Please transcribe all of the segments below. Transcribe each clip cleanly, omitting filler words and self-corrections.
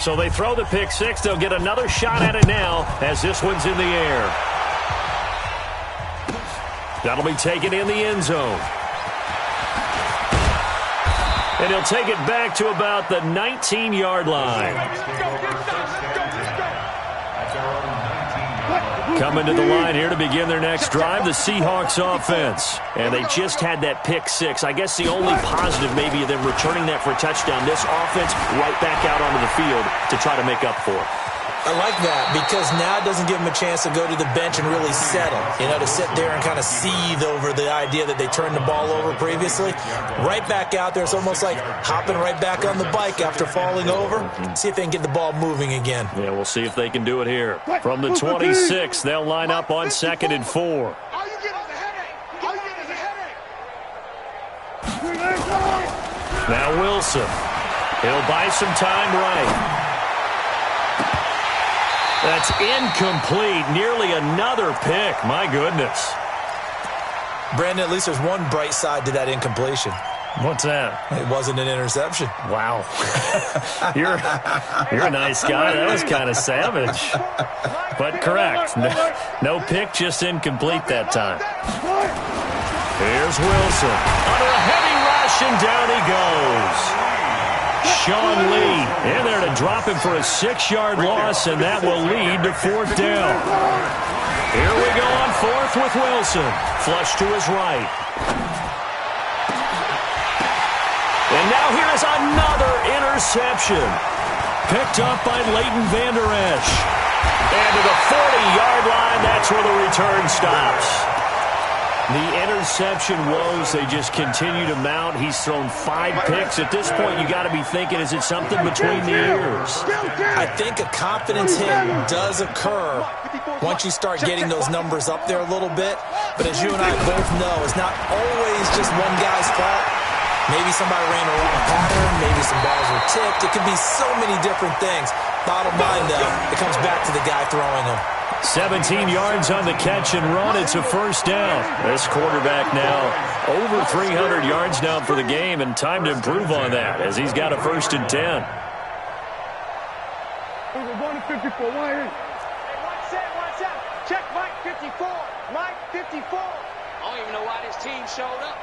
So they throw the pick six. They'll get another shot at it now as this one's in the air. That'll be taken in the end zone. And he'll take it back to about the 19-yard line. Coming to the line here to begin their next drive, the Seahawks offense. And they just had that pick six. I guess the only positive maybe of them returning that for a touchdown. This offense right back out onto the field to try to make up for it. I like that because now it doesn't give them a chance to go to the bench and really settle, to sit there and kind of seethe over the idea that they turned the ball over previously. Right back out there, it's almost like hopping right back on the bike after falling over. See if they can get the ball moving again. Yeah, we'll see if they can do it here. From the 26, they'll line up on 2nd and 4. All you get is a headache. All you get is a headache. Now Wilson. He'll buy some time right. That's incomplete. Nearly another pick. My goodness. Brandon, at least there's one bright side to that incompletion. What's that? It wasn't an interception. Wow. You're a nice guy. That was kind of savage. But correct. No pick, just incomplete that time. Here's Wilson. Under a heavy rush, and down he goes. Sean Lee in there to drop him for a 6-yard loss, and that will lead to 4th down. Here we go on 4th with Wilson. Flush to his right. And now here is another interception. Picked up by Leighton Vander Esch. And to the 40-yard line, that's where the return stops. The interception woes, they just continue to mount. He's thrown 5 picks. At this point, you got to be thinking, is it something between the ears? I think a confidence hit does occur once you start getting those numbers up there a little bit. But as you and I both know, it's not always just one guy's fault. Maybe somebody ran a wrong pattern. Maybe some balls were tipped. It could be so many different things. Bottom line, though, it comes back to the guy throwing them. 17 yards on the catch and run. It's a 1st down. This quarterback now over 300 yards now for the game, and time to improve on that as he's got a 1st and 10. One 54, one set. Check Mike 54. Mike 54. I don't even know why this team showed up.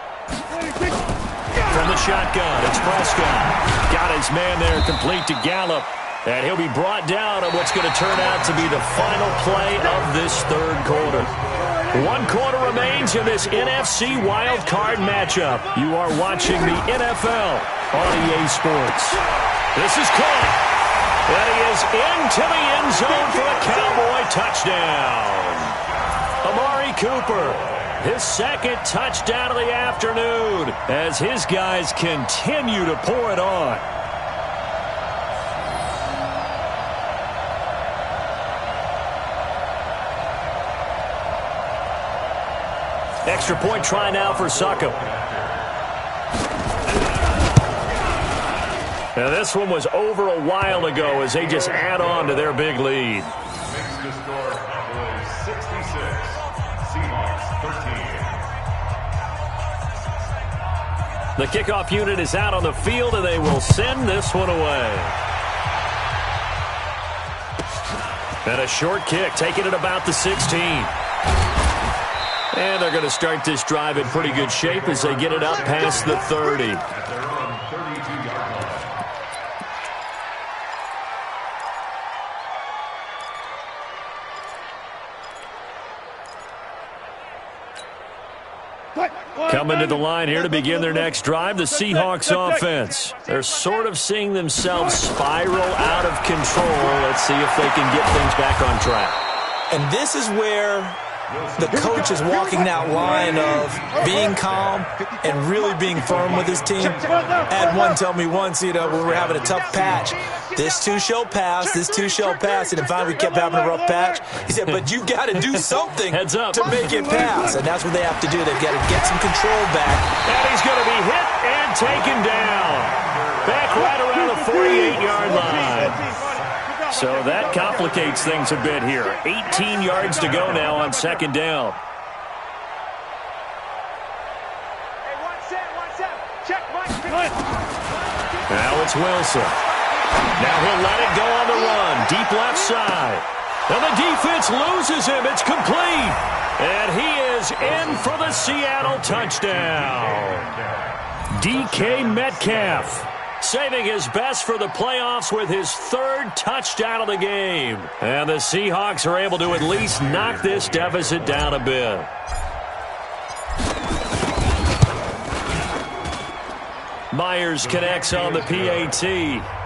From the shotgun, it's Prescott. Got his man there, complete to Gallup. And he'll be brought down on what's going to turn out to be the final play of this 3rd quarter. 1 quarter remains in this NFC wildcard matchup. You are watching the NFL on EA Sports. This is caught. And he is into the end zone for a Cowboy touchdown. Amari Cooper, his 2nd touchdown of the afternoon as his guys continue to pour it on. Extra point try now for Succop. Now this one was over a while ago as they just add on to their big lead. Next to score was 66. Seahawks 13. The kickoff unit is out on the field, and they will send this one away. And a short kick, taking it about the 16. And they're going to start this drive in pretty good shape as they get it up past the 30. Coming to the line here to begin their next drive, the Seahawks offense. They're sort of seeing themselves spiral out of control. Let's see if they can get things back on track. And this is where the coach is walking that line of being calm and really being firm with his team. Had one tell me once, when we were having a tough patch, this too shall pass, this too shall pass. And finally we kept having a rough patch. He said, but you got to do something Heads up. to make it pass. And that's what they have to do. They've got to get some control back. And he's going to be hit and taken down. Back right around the 48-yard line. So that complicates things a bit here. 18 yards to go now on 2nd down. Hey, one set. Check Mike 54. Now it's Wilson. Now he'll let it go on the run. Deep left side. And the defense loses him. It's complete. And he is in for the Seattle touchdown. DK Metcalf saving his best for the playoffs with his third touchdown of the game. And the Seahawks are able to at least knock this deficit down a bit. Myers connects on the PAT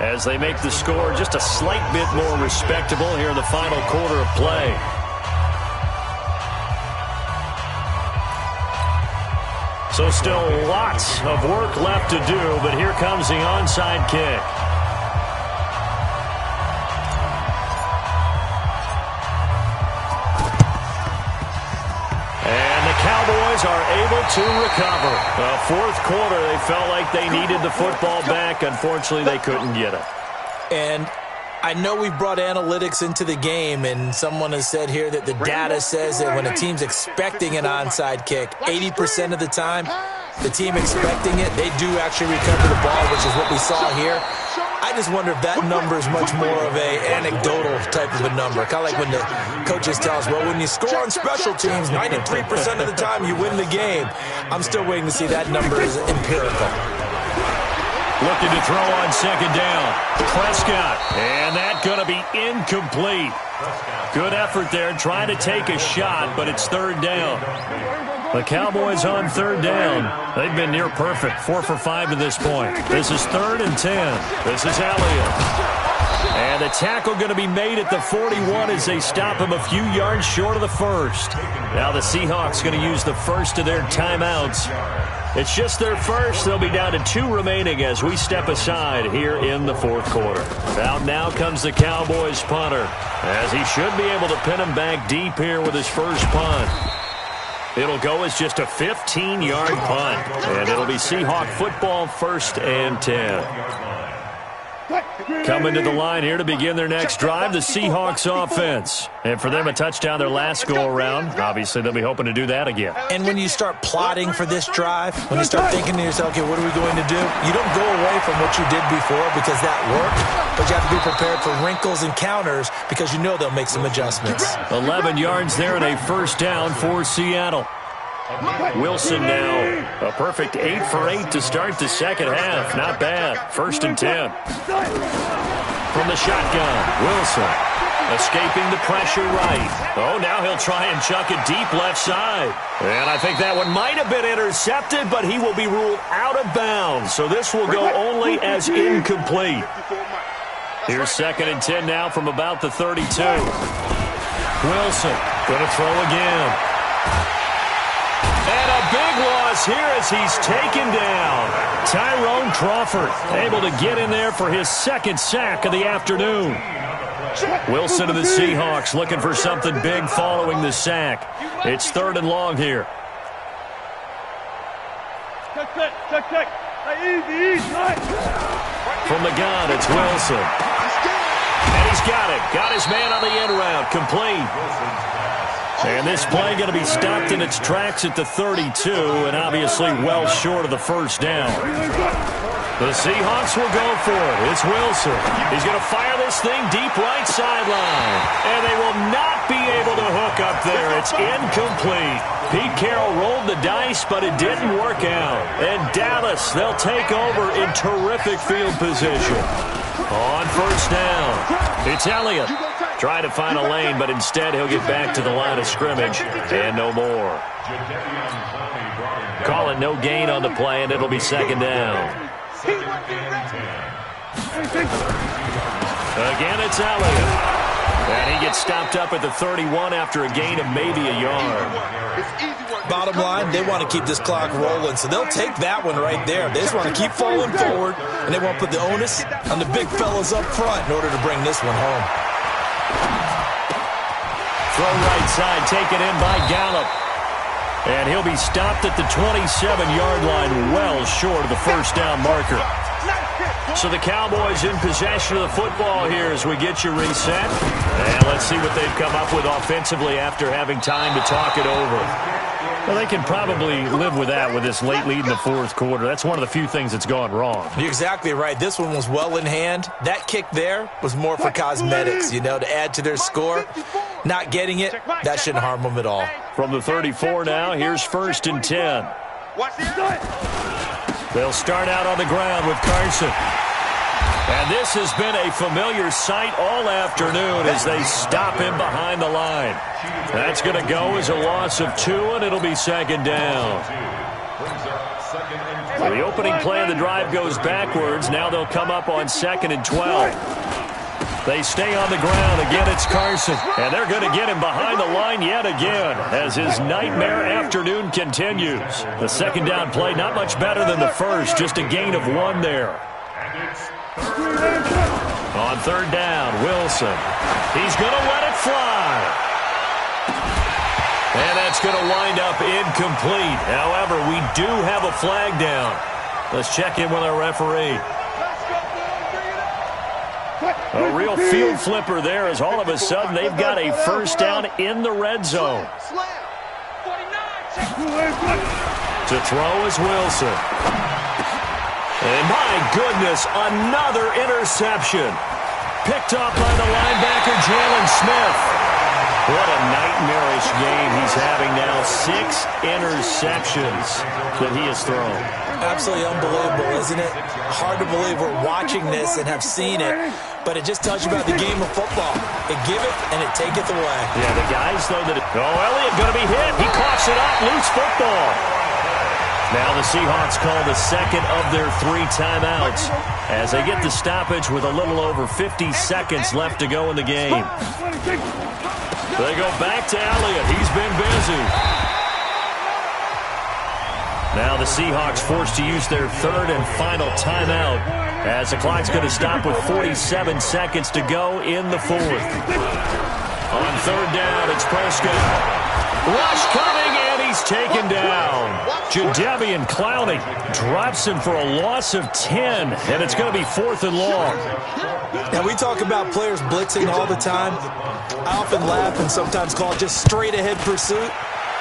as they make the score just a slight bit more respectable here in the final quarter of play. So still lots of work left to do, but here comes the onside kick. And the Cowboys are able to recover. The fourth quarter, they felt like they needed the football back. Unfortunately, they couldn't get it. And I know we brought analytics into the game, and someone has said here that the data says that when a team's expecting an onside kick, 80% of the time, the team expecting it, they do actually recover the ball, which is what we saw here. I just wonder if that number is much more of a anecdotal type of a number. Kind of like when the coaches tell us, well, when you score on special teams, 93% of the time you win the game. I'm still waiting to see that number is empirical. Looking to throw on second down. Prescott. And that's going to be incomplete. Good effort there trying to take a shot, but it's third down. The Cowboys on third down. They've been near perfect. 4 for 5 to this point. This is 3rd and 10. This is Elliott. And the tackle going to be made at the 41 as they stop him a few yards short of the first. Now the Seahawks going to use the first of their timeouts. It's just their first. They'll be down to 2 remaining as we step aside here in the fourth quarter. Out now comes the Cowboys punter, as he should be able to pin him back deep here with his first punt. It'll go as just a 15-yard punt, and it'll be Seahawk football, 1st and 10. Coming to the line here to begin their next drive, the Seahawks offense. And for them, a touchdown their last go-around. Obviously, they'll be hoping to do that again. And when you start plotting for this drive, when you start thinking to yourself, okay, what are we going to do? You don't go away from what you did before because that worked, but you have to be prepared for wrinkles and counters because you know they'll make some adjustments. 11 yards there and a first down for Seattle. Wilson now a perfect 8 for 8 to start the second half. Not bad. 1st and 10. From the shotgun, Wilson escaping the pressure right. Oh, now he'll try and chuck it deep left side. And I think that one might have been intercepted, but he will be ruled out of bounds. So this will go only as incomplete. Here's 2nd and 10 now from about the 32. Wilson going to throw again. And a big loss here as he's taken down. Tyrone Crawford able to get in there for his 2nd sack of the afternoon. Wilson of the Seahawks looking for something big following the sack. It's 3rd and long here. From the gun, it's Wilson. And he's got it. Got his man on the end route. Complete. And this play going to be stopped in its tracks at the 32, and obviously well short of the first down. The Seahawks will go for it. It's Wilson. He's going to fire this thing deep right sideline. And they will not be able to hook up there. It's incomplete. Pete Carroll rolled the dice, but it didn't work out. And Dallas, they'll take over in terrific field position. On first down, it's Elliott. Trying to find a lane, but instead he'll get back to the line of scrimmage and no more. Call it no gain on the play, and it'll be 2nd down. Again, it's Elliott. And he gets stopped up at the 31 after a gain of maybe a yard. Bottom line, they want to keep this clock rolling, so they'll take that one right there. They just want to keep falling forward, and they want to put the onus on the big fellas up front in order to bring this one home. Throw right side, taken in by Gallup. And he'll be stopped at the 27-yard line, well short of the first down marker. So the Cowboys in possession of the football here as we get you reset. And let's see what they've come up with offensively after having time to talk it over. Well, they can probably live with that with this late lead in the fourth quarter. That's one of the few things that's gone wrong. You're exactly right. This one was well in hand. That kick there was more for cosmetics, you know, to add to their score. Not getting it, that shouldn't harm them at all. From the 34 now, here's 1st and 10. They'll start out on the ground with Carson. And this has been a familiar sight all afternoon as they stop him behind the line. That's going to go as a loss of 2, and it'll be 2nd down. So the opening play of the drive goes backwards. Now they'll come up on 2nd and 12. They stay on the ground. Again, it's Carson. And they're going to get him behind the line yet again as his nightmare afternoon continues. The 2nd down play, not much better than the first, just a gain of 1 there. On 3rd down, Wilson. He's going to let it fly. And that's going to wind up incomplete. However, we do have a flag down. Let's check in with our referee. A real field flipper there as all of a sudden they've got a 1st down in the red zone. To throw is Wilson. And my goodness, another interception. Picked off by the linebacker, Jalen Smith. What a nightmarish game he's having now. 6 interceptions that he has thrown. Absolutely unbelievable, isn't it? Hard to believe we're watching this and have seen it, but it just tells you about the game of football. It give it and it taketh away. Yeah, the guys, though, that... Elliott going to be hit. He coughs it up. Loose football. Now the Seahawks call the 2nd of their 3 timeouts as they get the stoppage with a little over 50 seconds left to go in the game. They go back to Elliott. He's been busy. Now the Seahawks forced to use their 3rd and final timeout as the clock's going to stop with 47 seconds to go in the 4th. On 3rd down, it's Prescott. Rush coming, and he's taken down. Jadeveon Clowney drops him for a loss of 10, and it's going to be 4th and long. Now, we talk about players blitzing all the time. I often laugh and sometimes call it just straight-ahead pursuit.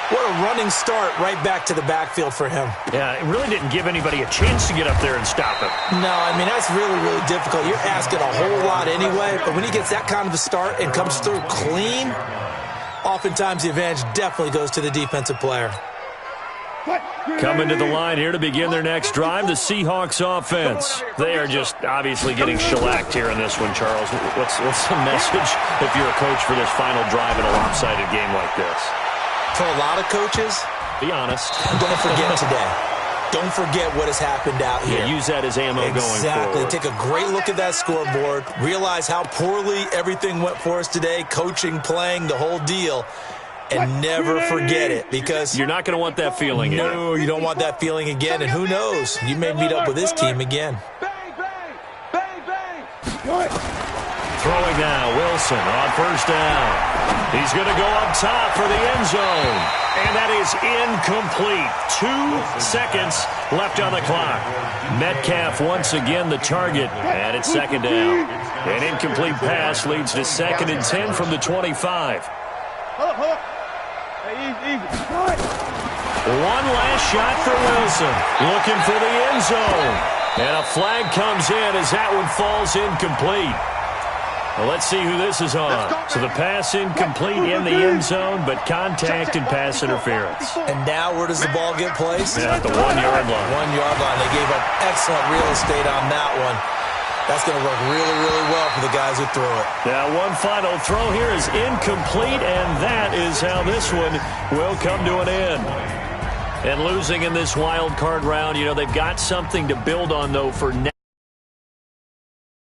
What a running start right back to the backfield for him. Yeah, it really didn't give anybody a chance to get up there and stop him. No, I mean, that's really, really difficult. You're asking a whole lot anyway, but when he gets that kind of a start and comes through clean, oftentimes the advantage definitely goes to the defensive player. Coming to the line here to begin their next drive, the Seahawks offense. They are just obviously getting shellacked here in this one, Charles. What's the message if you're a coach for this final drive in a lopsided game like this? For a lot of coaches, be honest. Don't forget today. Don't forget what has happened out here. Yeah, use that as ammo going forward. Exactly. Take a great look at that scoreboard. Realize how poorly everything went for us today, coaching, playing, the whole deal. And never forget it, because you're not going to want that feeling again. No, you don't want that feeling again. And who knows? You may meet up with this team again. Throwing now, Wilson on 1st down. He's going to go up top for the end zone. And that is incomplete. 2 seconds left on the clock. Metcalf once again the target, and it's 2nd down. An incomplete pass leads to 2nd and 10 from the 25. One last shot for Wilson. Looking for the end zone. And a flag comes in as that one falls incomplete. Well, let's see who this is on. So the pass incomplete in the end zone, but contact and pass interference. And now where does the ball get placed? Yeah, at the 1-yard line. 1-yard line. They gave up excellent real estate on that one. That's going to work really, really well for the guys who throw it. Now, one final throw here is incomplete, and that is how this one will come to an end. And losing in this wild card round, you know, they've got something to build on, though, for next.